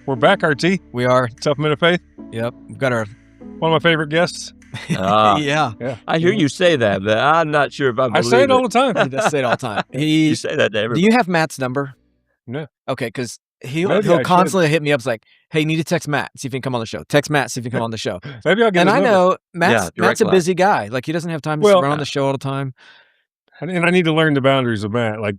We're back, RT. We are. Tough Men of Faith. Yep. We've got our... One of my favorite guests. Yeah. I hear you say that, but I'm not sure if I believe I say it all the time. He does say it all the time. You say that to everybody. Do you have Matt's number? No. Okay, because he'll Maybe constantly hit me up. It's like, hey, you need to text Matt, see if he can come on the show. Text Matt, see if he can come on the show. Maybe I'll get And his I number. know Matt's a line. busy guy. Like, he doesn't have time to run on the show all the time. And I need to learn the boundaries of Matt. Like,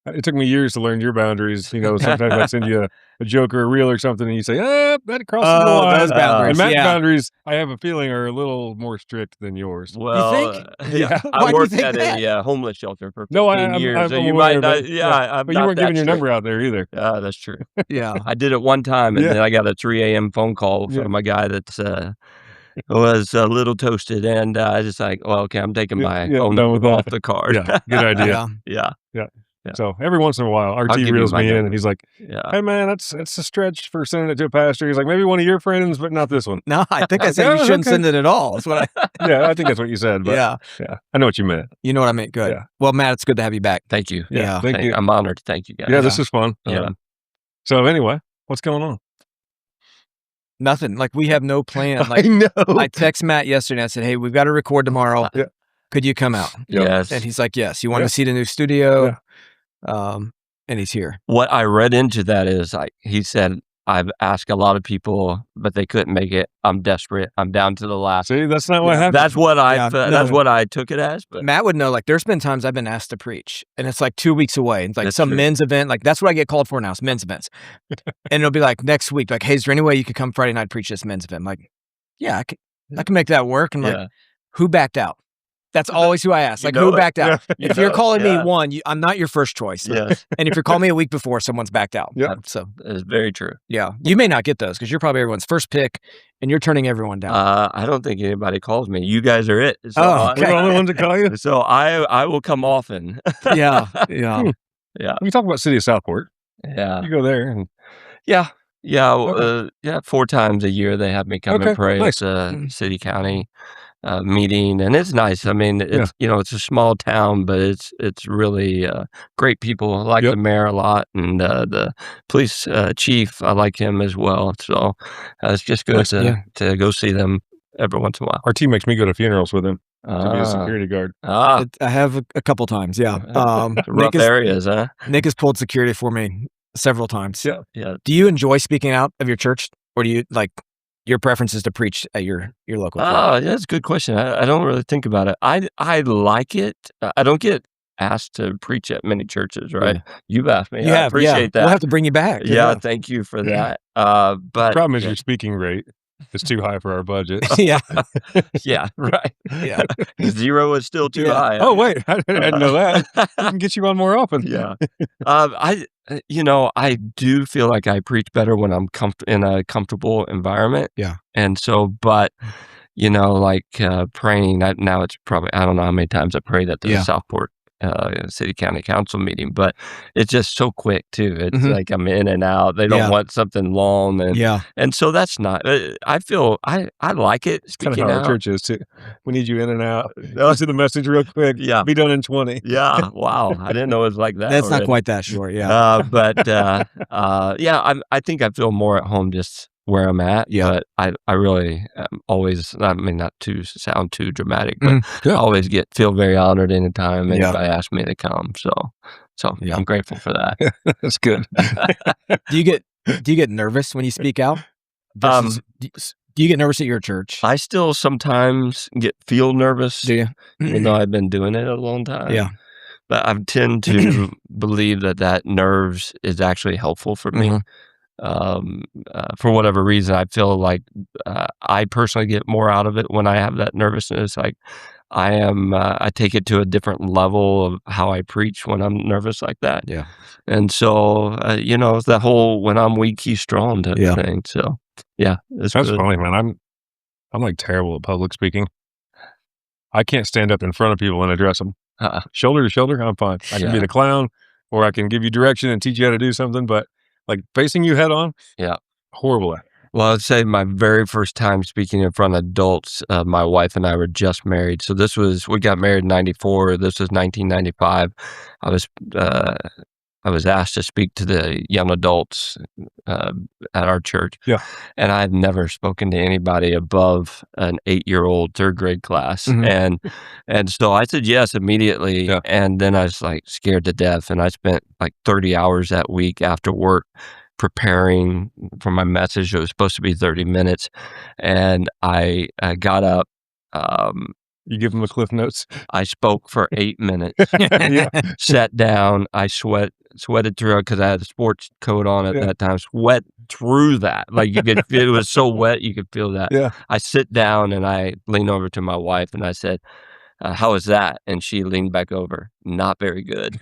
it took me years to learn your boundaries. You know, sometimes I send you a joke or a reel or something, and you say, that crosses the line. Those boundaries. And Matt's boundaries, I have a feeling, are a little more strict than yours. Well, you think? Yeah. I worked think at that? a homeless shelter for 15 No, years. I'm so you aware might of not. it. Yeah, but you weren't giving your number out there either. That's true. Yeah. I did it one time, and then I got a 3 a.m. phone call from a guy that's was a little toasted, and I just like, well, okay, I'm taking my phone number off the card. Yeah, good idea. Yeah. So every once in a while, RT reels me in, and he's like, hey, man, that's a stretch for sending it to a pastor. He's like, maybe one of your friends, but not this one. No, I think I said you shouldn't send it at all. That's what I... Yeah, I think that's what you said. But yeah, I know what you meant. You know what I meant. Good. Yeah. Well, Matt, it's good to have you back. Thank you. Yeah, thank you. I'm honored. Thank you, guys. Yeah, this is fun. Yeah. So anyway, what's going on? Nothing. Like, we have no plan. Like, I know. I text Matt yesterday. I said, hey, we've got to record tomorrow. Yeah. Could you come out? Yes. And he's like, yes. You want to see the new studio? And he's here. What I read into that is, he said, I've asked a lot of people, but they couldn't make it. I'm desperate. I'm down to the last. See, that's not what happened. That's what that's what I took it as. But Matt would know. Like, there's been times I've been asked to preach, and it's like 2 weeks away. It's like That's some true. men's event. Like, that's what I get called for now. It's men's events, and it'll be like next week. Like, hey, is there any way you could come Friday night preach this men's event? I'm like, yeah, I can make that work. And like, who backed out? That's always who I ask. Like, who backed out? Yeah. If you're calling me one, I'm not your first choice. Yes. And if you're calling me a week before, someone's backed out. Yeah. So It's very true. yeah, you may not get those because you're probably everyone's first pick, and you're turning everyone down. I don't think anybody calls me. You guys are it. So okay. We're the only ones that call you? So I will come often. Yeah. We talk about City of Southport. Yeah. You go there. And Yeah. Okay. 4 times a year they have me come Okay, and pray. nice. It's a city county meeting, and it's nice. I mean, it's it's a small town, but it's really great people. I like the mayor a lot, and the police chief, I like him as well. So it's just good to go see them every once in a while. RT makes me go to funerals with him to be a security guard. I have a couple times. Yeah. Rough areas, huh? Nick has pulled security for me several times. Yeah. Do you enjoy speaking out of your church, or do you like your preference is to preach at your local church? Oh, that's a good question. I don't really think about it. I like it. I don't get asked to preach at many churches, right? Yeah. You've asked me. You I have, appreciate that. We'll have to bring you back. Yeah, thank you for that. But The problem is your speaking rate is too high for our budget. Yeah. yeah, right. Yeah. 0 is still too high. Oh, wait. I didn't know that. We can get you on more often. Yeah. I do feel like I preach better when I'm in a comfortable environment. Yeah. And so, but, like praying, now it's probably, I don't know how many times I prayed at the Southport City County Council meeting, but it's just so quick too. It's like I'm in and out. They don't want something long. And so that's not, I feel, I like it. Kind of Speaking how our out. church is too. We need you in and out. Listen to the message real quick. Yeah. Be done in 20. Yeah. Wow. I didn't know it was like that. That's not already. quite that short. Yeah. I think I feel more at home just where I'm at. Yeah. But I really always, I mean, not to sound too dramatic, but I always feel very honored anytime anybody asks me to come. So I'm grateful for that. That's good. Do you get nervous when you speak out? Do you get nervous at your church? I still sometimes feel nervous. Do you? Even though I've been doing it a long time. Yeah. But I tend to believe that nerves is actually helpful for me. For whatever reason, I feel like I personally get more out of it when I have that nervousness. Like I take it to a different level of how I preach when I'm nervous like that. Yeah. And so, it's that whole when I'm weak, he's strong type of thing. So, that's good. funny, man. I'm like terrible at public speaking. I can't stand up in front of people and address them. Shoulder to shoulder, I'm fine. I can be the clown, or I can give you direction and teach you how to do something, but like facing you head on, horrible at it. Well, I'd say my very first time speaking in front of adults, my wife and I were just married. So we got married in 94. This was 1995. I was asked to speak to the young adults at our church. Yeah. And I had never spoken to anybody above an 8-year-old third grade class. Mhm. And so I said yes immediately. Yeah. And then I was like scared to death. And I spent like 30 hours that week after work preparing for my message. It was supposed to be 30 minutes. And I got up. You give them the Cliff Notes. I spoke for 8 minutes. Yeah. Sat down. I sweated through it because I had a sports coat on at that time. Sweat through that. Like you could feel it was so wet, you could feel that. Yeah. I sit down and I lean over to my wife and I said, how was that? And she leaned back over, not very good.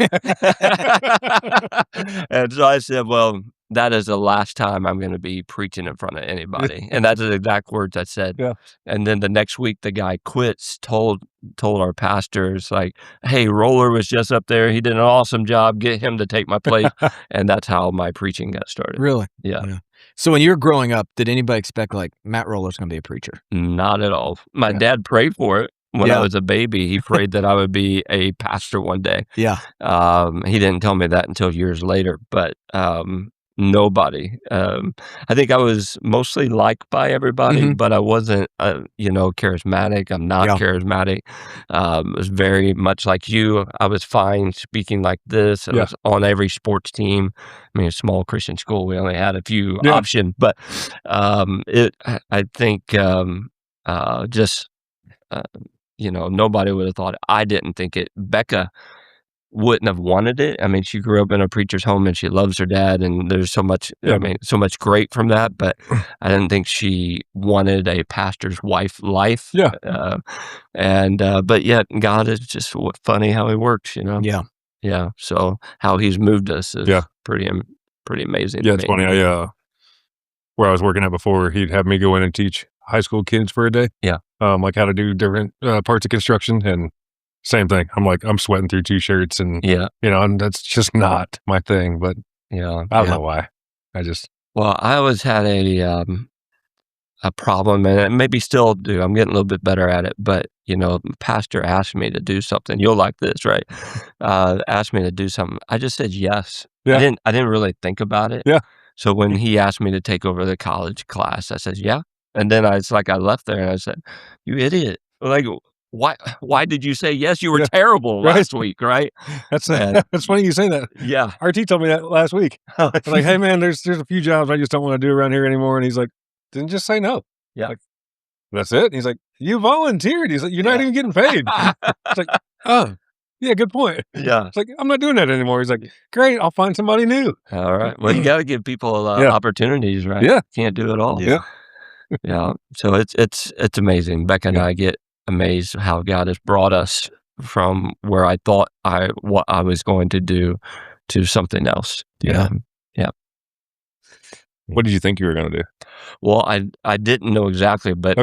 And so I said, well, that is the last time I'm going to be preaching in front of anybody. And that's the exact words I said. Yeah. And then the next week, the guy quits, told our pastors, like, hey, Roller was just up there. He did an awesome job. Get him to take my place. And that's how my preaching got started. Really? Yeah. So when you were growing up, did anybody expect like Matt Roller's going to be a preacher? Not at all. My dad prayed for it. When I was a baby, he prayed that I would be a pastor one day. Yeah. He didn't tell me that until years later, but nobody. I think I was mostly liked by everybody, but I wasn't, charismatic. I'm not charismatic. It was very much like you. I was fine speaking like this. I was on every sports team. I mean, a small Christian school, we only had a few options, but I think nobody would have thought it. I didn't think it. Becca wouldn't have wanted it. I mean, she grew up in a preacher's home and she loves her dad, and there's so much, so much great from that, but I didn't think she wanted a pastor's wife life. Yeah. But yet God is just funny how he works, Yeah. Yeah. So how he's moved us is pretty amazing. Yeah, it's funny. Where I was working at before, he'd have me go in and teach high school kids for a day. Yeah. Like how to do different parts of construction, and same thing. I'm sweating through t-shirts and, and that's just not my thing, but I don't know why. Well, I always had a problem, and maybe still do. I'm getting a little bit better at it, but pastor asked me to do something. You'll like this, right? Asked me to do something. I just said yes. Yeah. I didn't really think about it. Yeah. So when he asked me to take over the college class, I said, yeah. And then I left there and I said, you idiot. Like, why did you say yes? You were terrible last week, right? That's funny you say that. Yeah. RT told me that last week. Like, hey man, there's a few jobs I just don't want to do around here anymore. And he's like, then just say no. Yeah. Like, that's it. And he's like, you volunteered. He's like, you're not even getting paid. It's like, oh, yeah, good point. Yeah. It's like, I'm not doing that anymore. He's like, great, I'll find somebody new. All right. Well, you got to give people opportunities, right? Yeah. Can't do it all. Yeah. Yeah. So it's amazing. Becca and I get amazed how God has brought us from where I thought what I was going to do to something else. Yeah. Yeah. What did you think you were going to do? Well, I didn't know exactly, but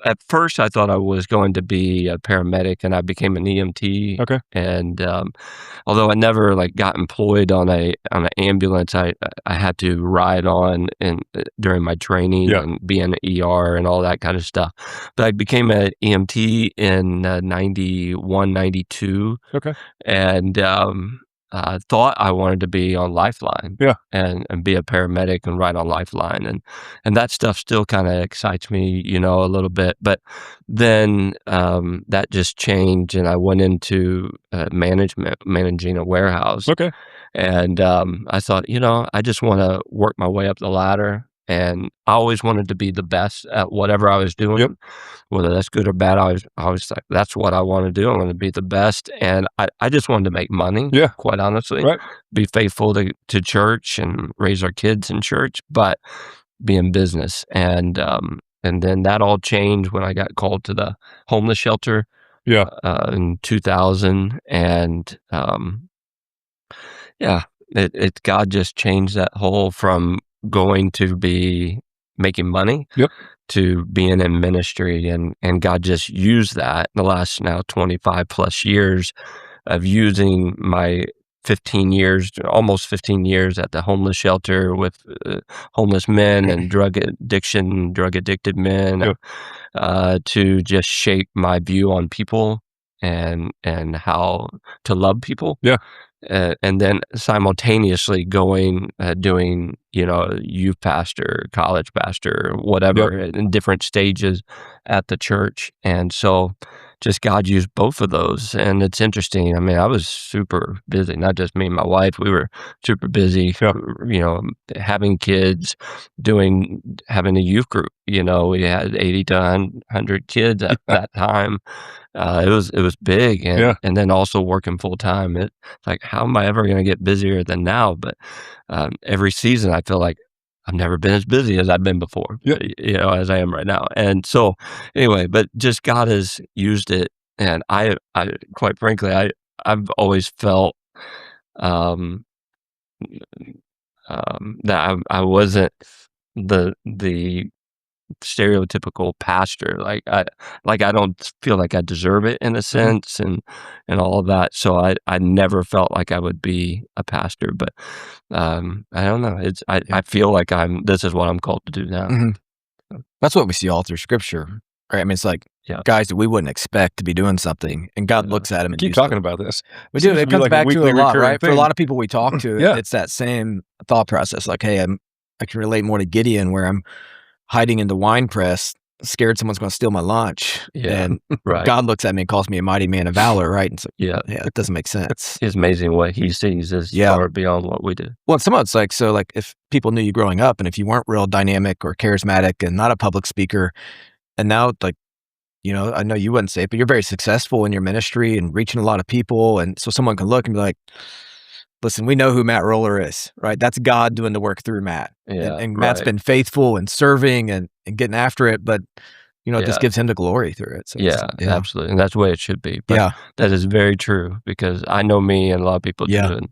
at first I thought I was going to be a paramedic, and I became an EMT. Okay. And although I never got employed on an ambulance, I had to ride on during my training and be in the ER and all that kind of stuff. But I became an EMT in 91, 92. Okay. And I thought I wanted to be on Lifeline, and be a paramedic and ride on Lifeline, and that stuff still kind of excites me, a little bit. But then that just changed, and I went into managing a warehouse. Okay, and I thought, I just want to work my way up the ladder. And I always wanted to be the best at whatever I was doing. Yep. Whether that's good or bad, I was like, that's what I want to do. I want to be the best. And I just wanted to make money, quite honestly. Right. Be faithful to church and raise our kids in church, but be in business. And then that all changed when I got called to the homeless shelter in 2000. And God just changed that whole from going to be making money to being in ministry, and God just used that in the last now 25 plus years of using my almost 15 years at the homeless shelter with homeless men and drug addicted men to just shape my view on people and how to love people. Yeah. and then simultaneously going doing youth pastor, college pastor, whatever, in different stages at the church. And so just God used both of those. And it's interesting. I mean, I was super busy, not just me and my wife. We were super busy, having kids, having a youth group. We had 80 to 100 kids at that time. It was big, and then also working full time. It's like, how am I ever going to get busier than now? But every season, I feel like I've never been as busy as I've been before, as I am right now. And so, anyway, but just God has used it, and I quite frankly, I've always felt that I wasn't the stereotypical pastor. I don't feel like I deserve it in a sense, and all of that. So I never felt like I would be a pastor, but I don't know. I feel like this is what I'm called to do now. That's what we see all through Scripture, right? I mean, it's like guys that we wouldn't expect to be doing something, and God looks at them and keep talking about this. We do. It comes back to a lot, right? For a lot of people we talk to, it's that same thought process. Like, hey, I can relate more to Gideon, where I'm hiding in the wine press, scared someone's going to steal my lunch. And God looks at me and calls me a mighty man of valor, right? And so, it doesn't make sense. It's amazing what he sees is far beyond what we do. Well, some of it's like, so like if people knew you growing up and if you weren't real dynamic or charismatic and not a public speaker, and now like, I know you wouldn't say it, but you're very successful in your ministry and reaching a lot of people. And so someone can look and be like, listen, we know who Matt Roller is, right? That's God doing the work through Matt. And Matt's been faithful and serving and getting after it, but it just gives him the glory through it. So absolutely. And that's the way it should be. But that is very true, because I know me and a lot of people do. And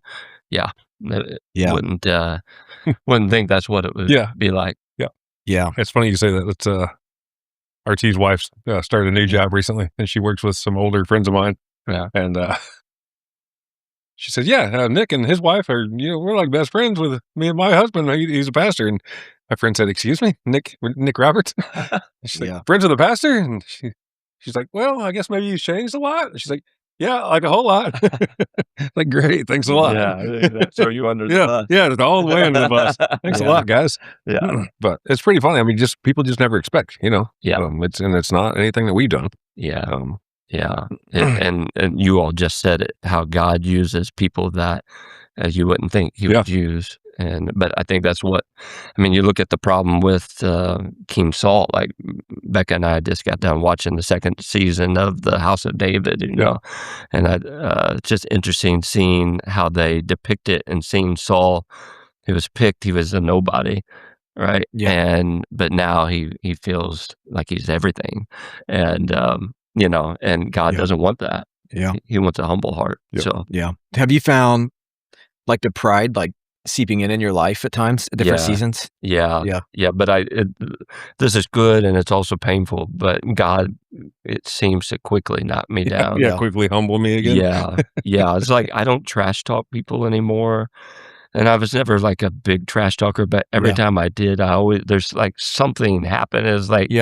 wouldn't think that's what it would be like. Yeah. It's funny you say that. It's RT's wife started a new job recently, and she works with some older friends of mine. And she said, Nick and his wife are, we're like best friends with me and my husband. He's a pastor. And my friend said, excuse me, Nick Roberts? She's like, friends with the pastor? And she's like, well, I guess maybe you've changed a lot. And she's like, yeah, like a whole lot. Like, great. Thanks a lot. So you under the bus. It's all the way under the bus. Thanks a lot, guys. But it's pretty funny. I mean, people just never expect, it's not anything that we've done. And you all just said it, how God uses people that you wouldn't think he would use. But I think that's what, you look at the problem with King Saul. Like, Becca and I just got done watching the second season of the House of David, and it's just interesting seeing how they depict it and seeing Saul, he was picked, he was a nobody, right? But now he feels like he's everything. And, and God doesn't want that. He wants a humble heart. So, have you found like the pride, like seeping in your life at times, at different seasons? But this is good, and it's also painful, but God, it seems to quickly knock me down. Quickly humble me again. It's like, I don't trash talk people anymore. And I was never like a big trash talker, but every time I did, there's like something happened. It's like,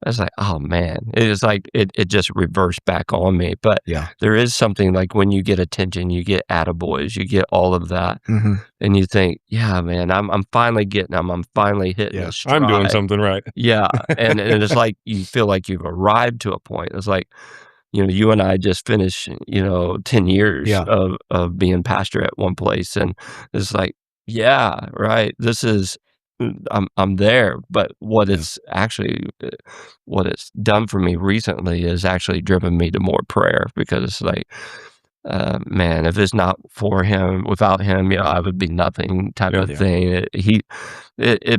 I was like, oh man, it is like, it just reversed back on me. But there is something like when you get attention, you get attaboys, you get all of that. And you think, man, I'm finally getting them. I'm finally hitting a stride. I'm doing something right. And it's like, you feel like you've arrived to a point. It's like, you and I just finished, 10 years of being pastor at one place. And it's like, this is, I'm there, but what it's done for me recently is actually driven me to more prayer, because it's like, man, if it's not for him, without him, I would be nothing type of thing.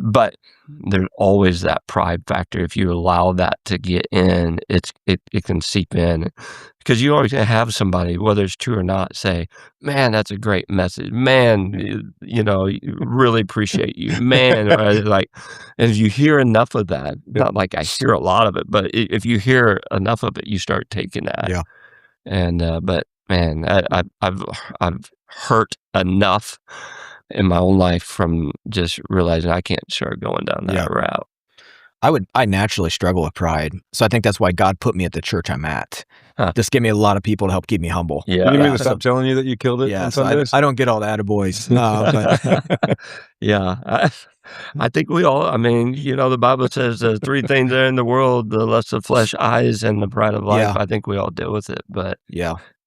But there's always that pride factor. If you allow that to get in, it can seep in, because you always have somebody, whether it's true or not, say, man, that's a great message, man, really appreciate you, man. Like, and if you hear enough of that, not like I hear a lot of it, but if you hear enough of it, you start taking that. And but man, I've hurt enough in my own life from just realizing I can't start going down that route. I naturally struggle with pride. So I think that's why God put me at the church I'm at. Just give me a lot of people to help keep me humble. Yeah. You need me to stop telling you that you killed it on Sundays? I don't get all the attaboys. But Yeah. I think we all, I mean, the Bible says there's three things there in the world: the lust of flesh, eyes, and the pride of life. Yeah. I think we all deal with it, but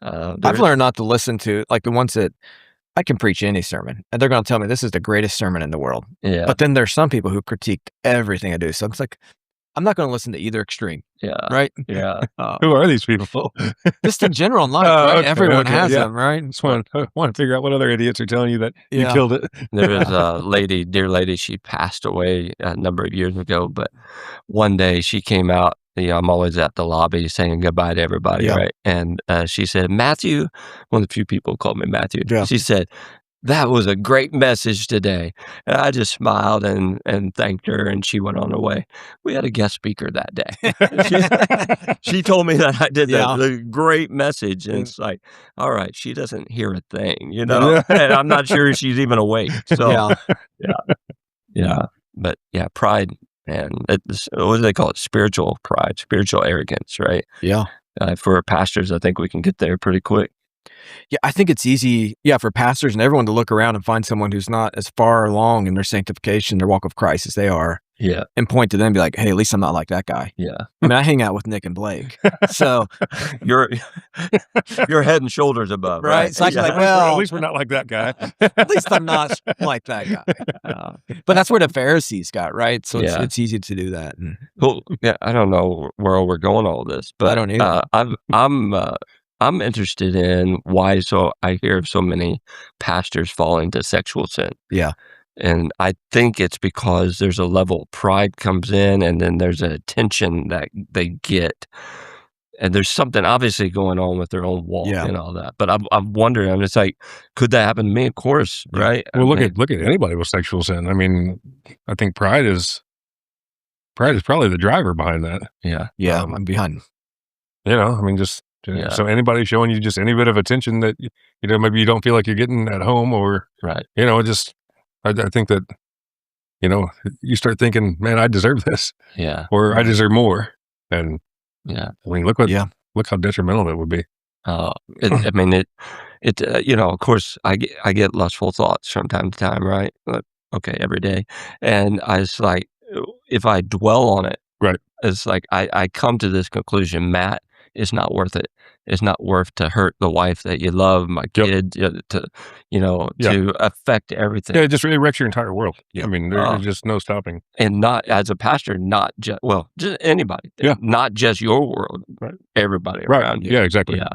I've learned not to listen to like the ones that I can preach any sermon and they're going to tell me this is the greatest sermon in the world. Yeah. But then there's some people who critique everything I do. So it's like, I'm not going to listen to either extreme. Yeah. Right. Yeah. Who are these people? Just in general in life, right? Okay, Everyone has them, right? Just want to figure out what other idiots are telling you that you killed it. There was a dear lady, she passed away a number of years ago, but one day she came out, I'm always at the lobby saying goodbye to everybody, right? And she said, Matthew, one of the few people called me Matthew. Yeah. She said, that was a great message today. And I just smiled and thanked her, and she went on her way. We had a guest speaker that day. She told me that I did the great message, and it's like, all right, she doesn't hear a thing, and I'm not sure she's even awake. So, yeah. But pride, and what do they call it? Spiritual pride, spiritual arrogance, right? Yeah. For pastors, I think we can get there pretty quick. Yeah, I think it's easy, for pastors and everyone to look around and find someone who's not as far along in their sanctification, their walk of Christ as they are. Yeah. And point to them and be like, hey, at least I'm not like that guy. Yeah. I mean, I hang out with Nick and Blake. So you're head and shoulders above. Right. So well, at least we're not like that guy. At least I'm not like that guy. But that's where the Pharisees got, right? So it's easy to do that. Well, I don't know where we're going all this, but I don't either. I'm interested in why I hear of so many pastors fall into sexual sin. Yeah. And I think it's because there's a level of pride comes in, and then there's a tension that they get. And there's something obviously going on with their own walk and all that. But I'm wondering, it's like, could that happen to me? Of course, right? Well, look at anybody with sexual sin. I mean, I think pride is probably the driver behind that. Yeah. Yeah, I'm behind. I mean, just so anybody showing you just any bit of attention that maybe you don't feel like you're getting at home, or right. I think that you start thinking, man, I deserve this. Yeah. Or I deserve more. And I mean, look how detrimental that would be. I mean, of course, I get lustful thoughts from time to time, right? Like, okay, every day. And I was like, if I dwell on it, right, it's like I come to this conclusion, Matt, it's not worth it. It's not worth to hurt the wife that you love, my kid, to affect everything. Yeah, it just really wrecks your entire world. Yeah. I mean, there's just no stopping. And not, as a pastor, not just, just anybody. Yeah. Not just your world, right? Everybody around you. Yeah, exactly. Yeah.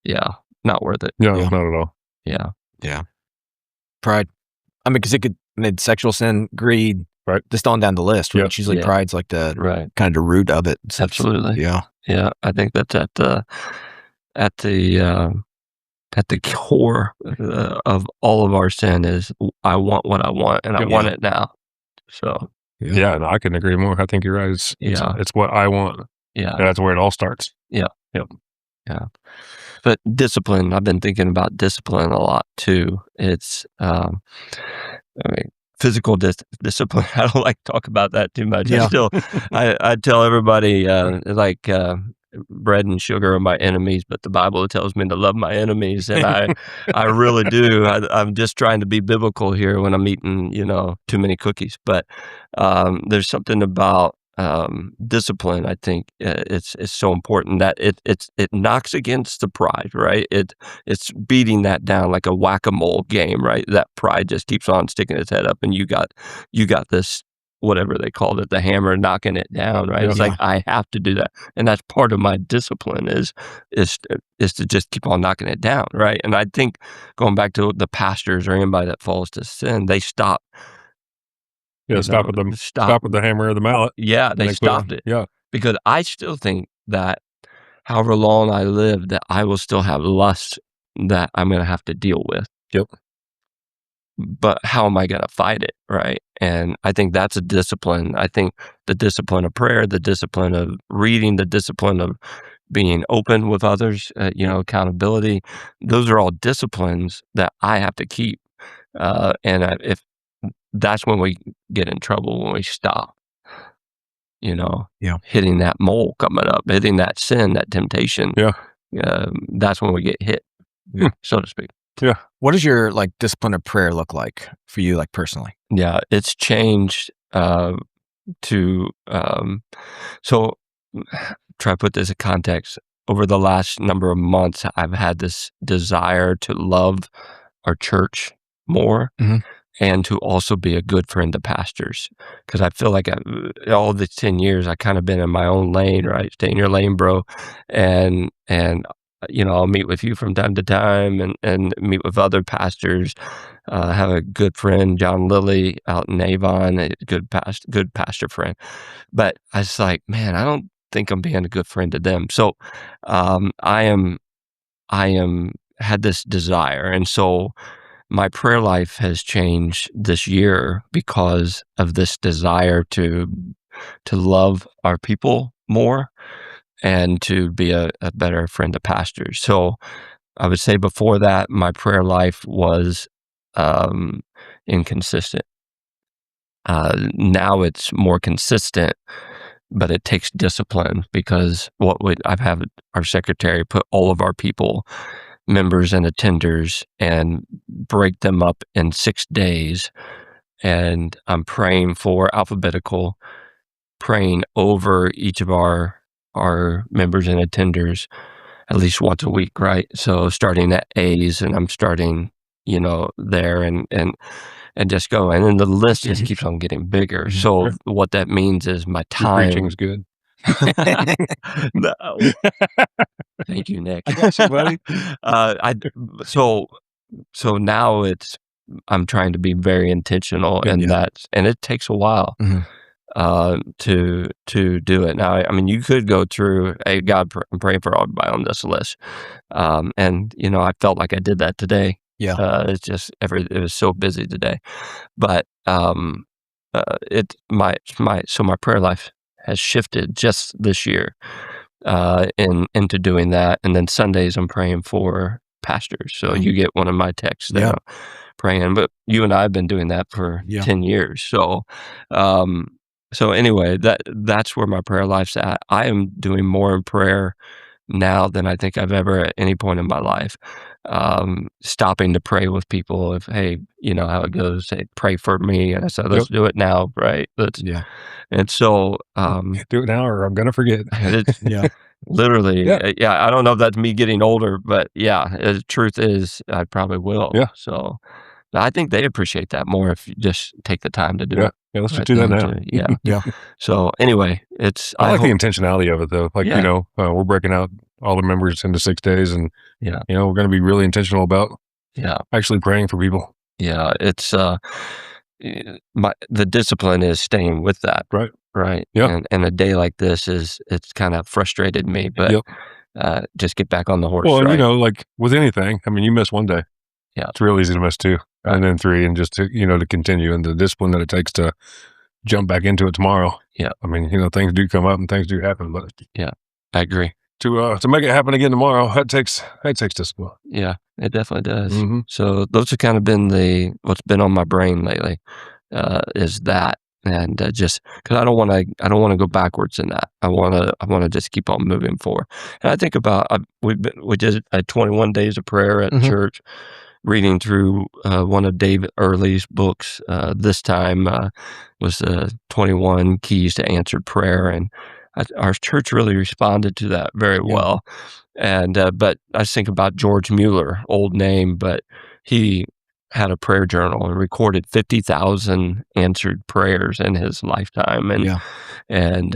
Yeah. Not worth it. No, not at all. Yeah. Yeah. Pride. I mean, because sexual sin, greed, right, just on down the list. Right? Usually pride's like the kind of the root of it. So absolutely. Yeah. Yeah. I think that's at the core of all of our sin is I want what I want, and I want it now. So no, I couldn't agree more. I think you're right. It's what I want. Yeah, and that's where it all starts. Yeah. But discipline, I've been thinking about discipline a lot too. It's physical discipline. I don't like to talk about that too much. Yeah. I tell everybody bread and sugar are my enemies, but the Bible tells me to love my enemies, and I really do. I'm just trying to be biblical here when I'm eating, too many cookies. But there's something about discipline. I think it's so important that it knocks against the pride, right? It's beating that down like a whack-a-mole game, right? That pride just keeps on sticking its head up, and you got this, whatever they called it, the hammer knocking it down, right? It's like, I have to do that. And that's part of my discipline is to just keep on knocking it down, right? And I think going back to the pastors or anybody that falls to sin, they stop. Yeah, stop with the hammer or the mallet. Yeah, they stopped it. Yeah. Because I still think that however long I live, that I will still have lust that I'm going to have to deal with. Yep. But how am I going to fight it, right? And I think that's a discipline. I think the discipline of prayer, the discipline of reading, the discipline of being open with others, accountability, those are all disciplines that I have to keep. And if that's when we get in trouble, when we stop. hitting that mole coming up, hitting that sin, that temptation. That's when we get hit, so to speak. Yeah. What does your discipline of prayer look like for you, personally? Yeah, it's changed to so try to put this in context. Over the last number of months, I've had this desire to love our church more and to also be a good friend to pastors. Because I feel like all the 10 years, I kind of been in my own lane, right? Stay in your lane, bro. And I'll meet with you from time to time and meet with other pastors. I have a good friend, John Lilly, out in Avon, a good pastor friend. But I was like, man, I don't think I'm being a good friend to them. So I am had this desire. And so my prayer life has changed this year because of this desire to love our people more and to be a better friend to pastors. So I would say before that, my prayer life was inconsistent. Now it's more consistent, but it takes discipline because I've had our secretary put all of our people, members and attenders, and break them up in 6 days. And I'm praying for alphabetical, praying over each of our members and attenders at least once a week, right? So starting at A's, and I'm starting, there and just going. And the list just keeps on getting bigger. So what that means is my time. Your preaching is good. No. Thank you, Nick. I got you, buddy. So now I'm trying to be very intentional, and it takes a while to do it. Now, I mean, you could go through, hey, God, I'm praying for everybody on this list, and I felt like I did that today. It's just it was so busy today, but my prayer life has shifted just this year into doing that. And then Sundays I'm praying for pastors. So you get one of my texts that I'm praying, but you and I have been doing that for 10 years. So anyway, that's where my prayer life's at. I am doing more in prayer now than I think I've ever at any point in my life. Stopping to pray with people if, hey, how it goes, say, pray for me. And I said, let's do it now, right? And so, do it now or I'm going to forget. Literally. I don't know if that's me getting older, but the truth is I probably will. So I think they appreciate that more if you just take the time to do it. Yeah, let's just do that now. So anyway, I like the intentionality of it though. Like, we're breaking out all the members into 6 days and, we're going to be really intentional about actually praying for people. Yeah. It's, the discipline is staying with that. Right. Yeah. And a day like this it's kind of frustrated me, but just get back on the horse. Well, like with anything, I mean, you miss one day. Yeah. It's real easy to miss 2 and then 3 and just to, to continue and the discipline that it takes to jump back into it tomorrow. Yeah. I mean, things do come up and things do happen, but I agree. To make it happen again tomorrow, that takes discipline. Yeah, it definitely does. So those have kind of been what's been on my brain lately, is that, and just because I don't want to go backwards in that. I want to just keep on moving forward. And I think about we did 21 days of prayer at church, reading through one of David Early's books. This time was 21 Keys to Answered Prayer, and our church really responded to that very well. And but I was thinking about George Mueller, old name, but he had a prayer journal and recorded 50,000 answered prayers in his lifetime, and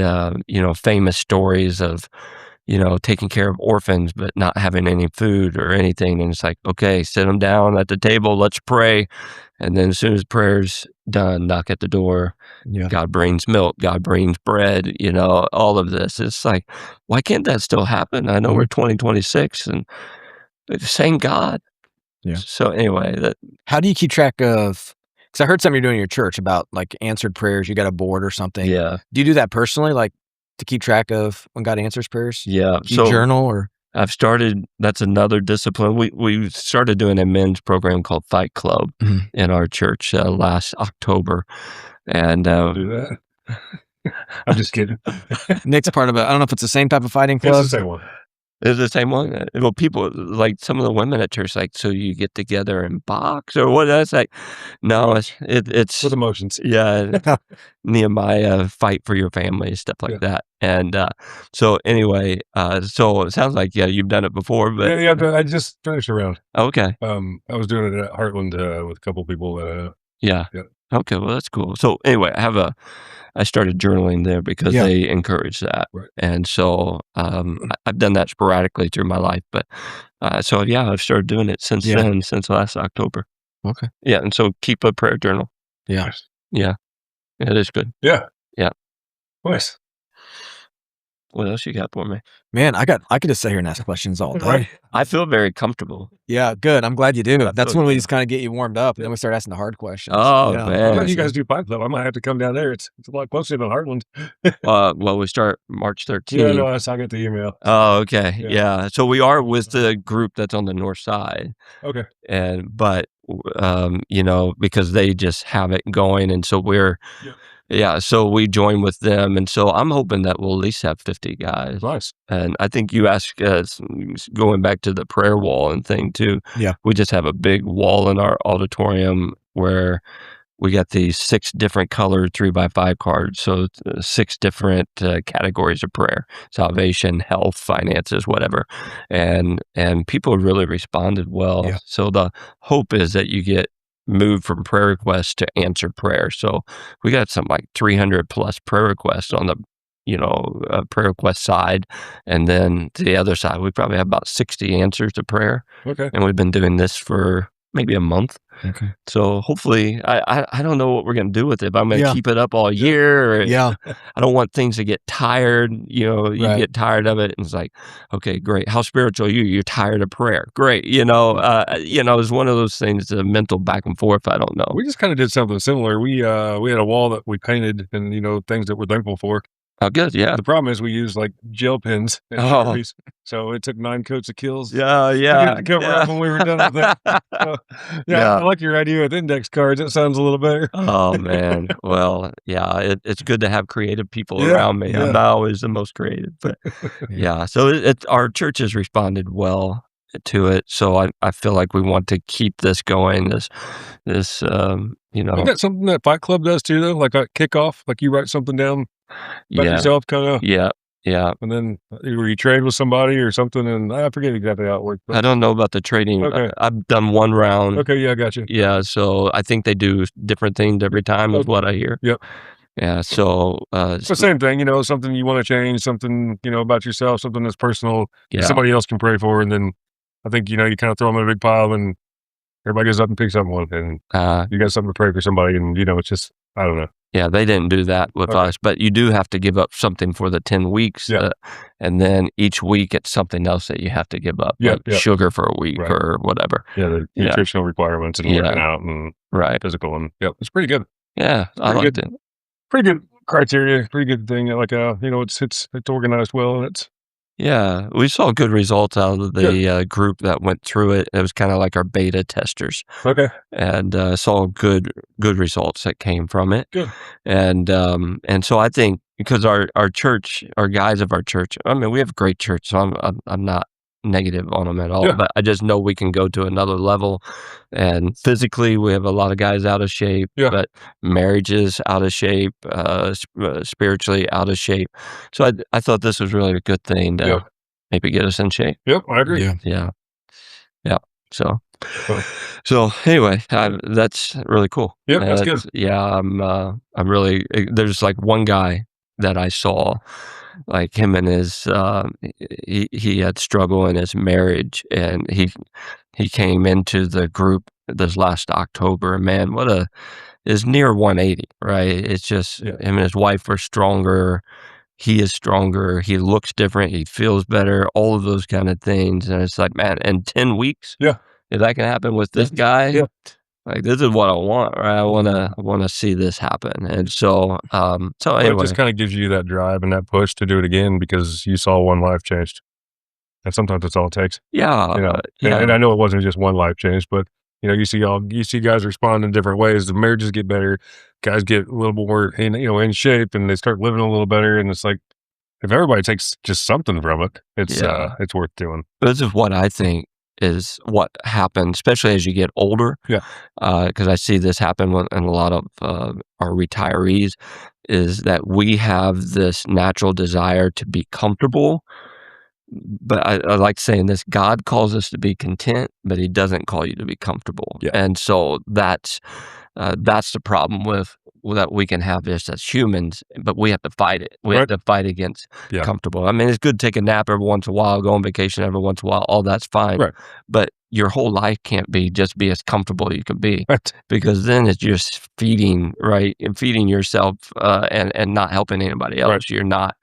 famous stories of taking care of orphans but not having any food or anything. And it's like, okay, sit them down at the table, let's pray. And then as soon as prayer's done, knock at the door. God brings milk, God brings bread, all of this. It's like, why can't that still happen? I know we're 2026 and the same God. So anyway, how do you keep track of, because I heard something you're doing in your church about like answered prayers, you got a board or something. Yeah. Do you do that personally, like to keep track of when God answers prayers? Yeah. Do you journal or? I've started, that's another discipline. We started doing a men's program called Fight Club in our church last October. And do that. I'm just kidding. Nick's part of it. I don't know if it's the same type of fighting club. It's the same one. Is it the same one? Well, people like some of the women at church, like, so you get together and box or what? That's like, no, it's With emotions. Yeah, Nehemiah, fight for your family, stuff like that. And so anyway, so it sounds like you've done it before, but yeah, I just finished a round. Okay. I was doing it at Heartland with a couple people. Yeah. Okay, well that's cool. So anyway, I started journaling there because they encourage that. Right. And so I've done that sporadically through my life, but so I've started doing it since then, since last October. Okay. Yeah, and so keep a prayer journal. Yeah. Yeah. It is good. Yeah. Yeah. Nice. What else you got for me? Man, I could just sit here and ask questions all day. Right. I feel very comfortable. Yeah, good. I'm glad you do. That's when we just kind of get you warmed up, and then we start asking the hard questions. Oh, I'm man. glad you guys do Fight Club. I might have to come down there. It's a lot closer than Heartland. Well, we start March 13th. Yeah, no, I got the email. Oh, okay. Yeah. So we are with the group that's on the north side. Okay. But because they just have it going, and so we're so we join with them, and so I'm hoping that we'll at least have 50 guys. Nice. And I think you asked us, going back to the prayer wall and thing too. Yeah. We just have a big wall in our auditorium where we got these 6 different colored 3x5 cards. So 6 different categories of prayer: salvation, health, finances, whatever. And people really responded well. Yeah. So the hope is that you get moved from prayer requests to answered prayer. So we got something like 300 plus prayer requests on the prayer request side, and then to the other side we probably have about 60 answers to prayer. Okay. And we've been doing this for maybe a month. Okay. So hopefully, I don't know what we're going to do with it, but I'm going to keep it up all year. Yeah. I don't want things to get tired. You get tired of it, and it's like, okay, great. How spiritual are you? You're tired of prayer. Great. It's one of those things, a mental back and forth. I don't know. We just kind of did something similar. We had a wall that we painted, and things that we're thankful for. Oh, good. Yeah. The problem is we use like gel pens and Sharpies, so it took 9 coats of kills. Yeah. To cover up when we were done with it. So, I like your idea with index cards. It sounds a little better. Oh man. Well, it's good to have creative people around me. I'm not always the most creative, but So our church has responded well to it. So I feel like we want to keep this going. This Isn't that something that Fight Club does too, though? Like a kickoff, like you write something down about yourself, kind of. Yeah. And then you trade with somebody or something, and I forget exactly how it works. I don't know about the trading. Okay. I've done one round. Okay, yeah, I got you. Yeah, so I think they do different things every time is what I hear. Yep. Yeah, so it's the same thing, something you want to change, something, about yourself, something that's personal, somebody else can pray for, and then I think, you kind of throw them in a big pile, and everybody goes up and picks up one, and you got something to pray for somebody, and, it's just, I don't know. Yeah, they didn't do that with us, but you do have to give up something for the 10 weeks, and then each week it's something else that you have to give up, like sugar for a week or whatever. Yeah, the nutritional requirements and working out and physical, and it's pretty good. Yeah, I liked it. Pretty good criteria, pretty good thing. Like, it's organized well, and it's. Yeah, we saw good results out of the group that went through it. It was kind of like our beta testers. Okay. And saw good results that came from it. Good. And so I think because our church, our guys of our church, I mean, we have a great church, so I'm not negative on them at all, but I just know we can go to another level. And physically, we have a lot of guys out of shape, but marriage is out of shape, spiritually out of shape. So I thought this was really a good thing to maybe get us in shape. Yep, I agree. Yeah. So anyway, that's really cool. Yep, that's good. Yeah, I'm really. There's like one guy that I saw, like him and his he had struggle in his marriage, and he came into the group this last October, and man, is near 180, right? It's just him and his wife are stronger. He is stronger. He looks different. He feels better. All of those kind of things, and it's like, man, in 10 weeks, if that can happen with this guy, like this is what I want, right? I want to see this happen, and so anyway, it just kind of gives you that drive and that push to do it again because you saw one life changed, and sometimes that's all it takes. Yeah, and I know it wasn't just one life change, but you see guys respond in different ways. The marriages get better, guys get a little more in shape and they start living a little better. And it's like, if everybody takes just something from it, it's worth doing. This is what I think is what happens, especially as you get older. Yeah. Because I see this happen in a lot of our retirees, is that we have this natural desire to be comfortable. But I like saying this: God calls us to be content, but He doesn't call you to be comfortable. Yeah. And so that's the problem with that we can have this as humans, but we have to fight it. We have to fight against comfortable. I mean, it's good to take a nap every once in a while, go on vacation every once in a while. All that's fine. Right. But your whole life can't be just be as comfortable as you can be, Right. because then it's just feeding yourself and not helping anybody else. Right. You're not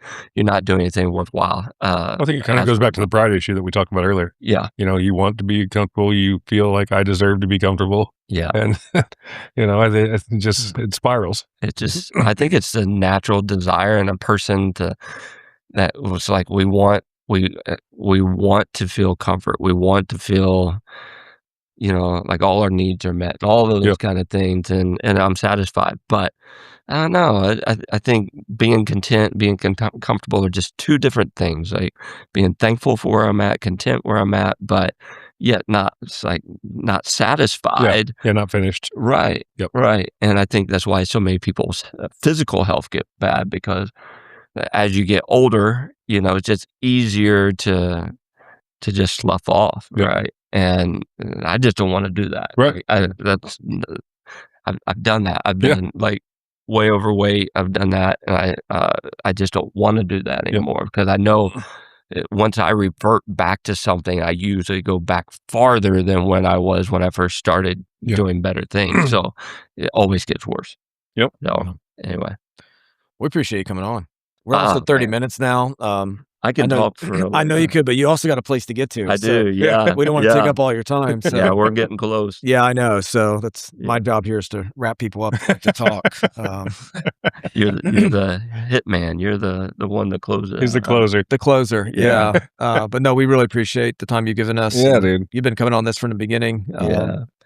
doing anything worthwhile. I think it kind of goes back to the pride issue that we talked about earlier. Yeah. You want to be comfortable. You feel like I deserve to be comfortable. Yeah. And, it spirals. It just, I think it's the natural desire in a person that was like, we want to feel comfort. We want to feel, like all our needs are met, and all of those kind of things. And I'm satisfied, but I don't know. I think being content, being comfortable are just two different things. Like being thankful for where I'm at, content where I'm at, but yet not satisfied. Yeah, not finished. Right. Yep. Right. And I think that's why so many people's physical health get bad, because as you get older, it's just easier to just slough off. Yep. Right. And I just don't want to do that. Right. I've done that. I've been like way overweight. I've done that. And I just don't want to do that anymore, because I know once I revert back to something, I usually go back farther than when I first started doing better things. So it always gets worse. Yep. So anyway, we appreciate you coming on. We're almost at 30 minutes now. I can talk for I know you could, but you also got a place to get to. I do, yeah. We don't want to take up all your time. So. Yeah, we're getting close. Yeah, I know. So that's my job here, is to wrap people up to talk. You're the hitman. You're the one that closes. He's the closer. The closer, yeah. But no, we really appreciate the time you've given us. Yeah, dude. You've been coming on this from the beginning.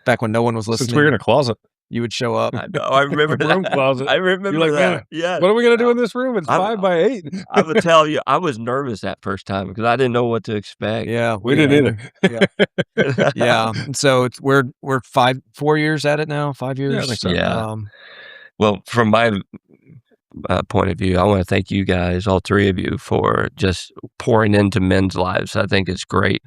Back when no one was listening. Since we were in a closet. You would show up. I know. I remember room that. closet. I remember You're like, that. man, yeah. What are we gonna do in this room? It's 5 by 8. I would tell you, I was nervous that first time because I didn't know what to expect. Yeah, we didn't either. Yeah, yeah. So we're 4 years at it now. 5 years. Yeah, I think so. Yeah. Well, from my point of view, I want to thank you guys, all three of you, for just pouring into men's lives. I think it's great.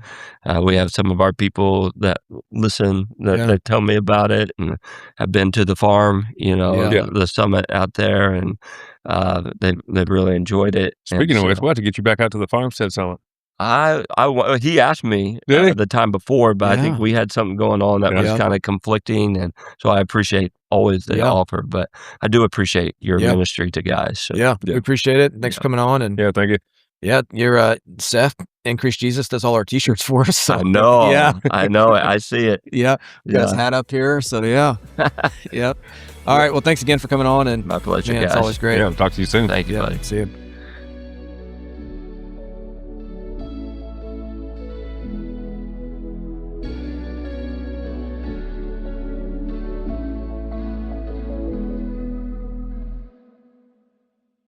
We have some of our people that listen that tell me about it and have been to the farm, the summit out there, and they've really enjoyed it. Speaking of which, we'll have to get you back out to the farmstead summit. He asked me the time before, but I think we had something going on that was kind of conflicting, and so I appreciate always the offer, but I do appreciate your ministry to guys. So. Yeah, we appreciate it. Thanks for coming on, and thank you. Yeah, you're Seth. Increase Jesus does all our T-shirts for us. So. I know. Yeah, I know it. I see it. Yeah, got his hat up here. So yep. All right. Well, thanks again for coming on, and my pleasure. Man, it's always great. Yeah, talk to you soon. Thank you, buddy. See you.